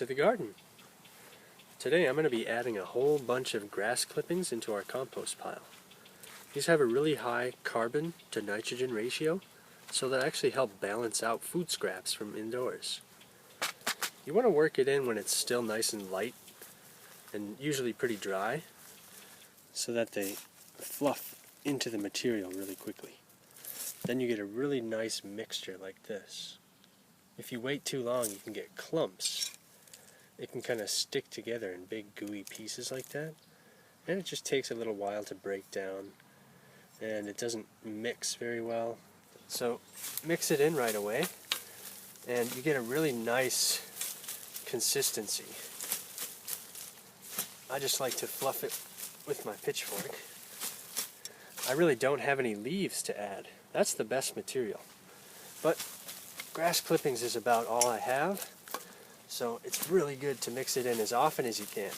to the garden. Today I'm going to be adding a whole bunch of grass clippings into our compost pile. These have a really high carbon to nitrogen ratio, so they actually help balance out food scraps from indoors. You want to work it in when it's still nice and light and usually pretty dry, so that they fluff into the material really quickly. Then you get a really nice mixture like this. If you wait too long, you can get clumps. It can kind of stick together in big gooey pieces like that, and it just takes a little while to break down, and it doesn't mix very well. So mix it in right away, and you get a really nice consistency. I just like to fluff it with my pitchfork. I really don't have any leaves to add. That's the best material. But grass clippings is about all I have, so it's really good to mix it in as often as you can.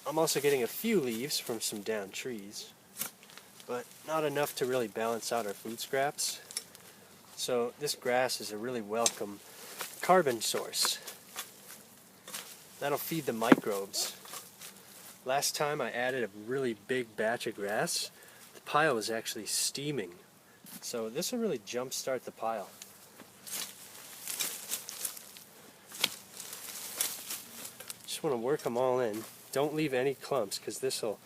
I'm also getting a few leaves from some downed trees, but not enough to really balance out our food scraps. So this grass is a really welcome carbon source. That'll feed the microbes. Last time I added a really big batch of grass, the pile was actually steaming. So this will really jumpstart the pile. Just want to work them all in. Don't leave any clumps, because this will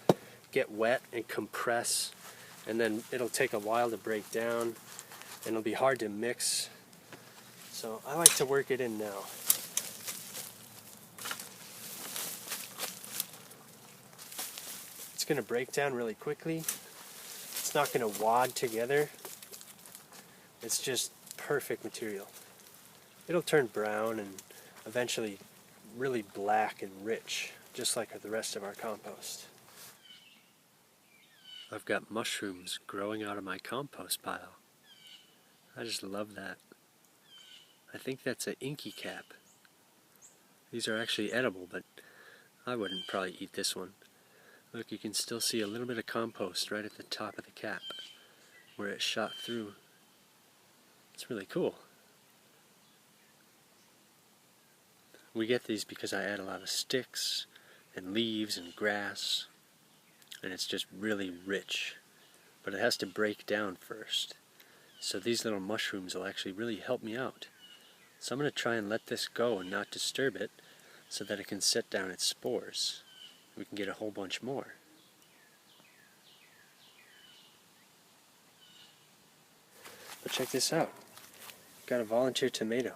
get wet and compress, and then it'll take a while to break down, and it'll be hard to mix. So I like to work it in now. It's going to break down really quickly. It's not going to wad together. It's just perfect material. It'll turn brown and eventually really black and rich, just like the rest of our compost. I've got mushrooms growing out of my compost pile. I just love that. I think that's an inky cap. These are actually edible, but I wouldn't probably eat this one. Look, you can still see a little bit of compost right at the top of the cap where it shot through. It's really cool. We get these because I add a lot of sticks and leaves and grass, and it's just really rich. But it has to break down first. So these little mushrooms will actually really help me out. So I'm going to try and let this go and not disturb it so that it can set down its spores. We can get a whole bunch more. But check this out. Got a volunteer tomato.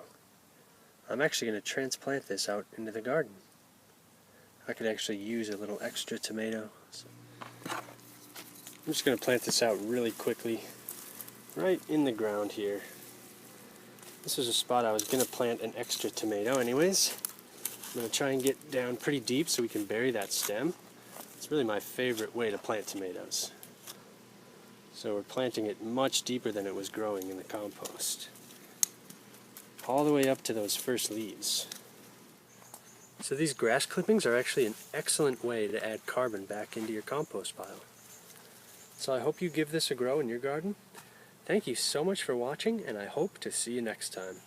I'm actually going to transplant this out into the garden. I could actually use a little extra tomato. So I'm just going to plant this out really quickly, right in the ground here. This was a spot I was going to plant an extra tomato anyways. I'm going to try and get down pretty deep so we can bury that stem. It's really my favorite way to plant tomatoes. So we're planting it much deeper than it was growing in the compost. All the way up to those first leaves. So these grass clippings are actually an excellent way to add carbon back into your compost pile. So I hope you give this a go in your garden. Thank you so much for watching, and I hope to see you next time.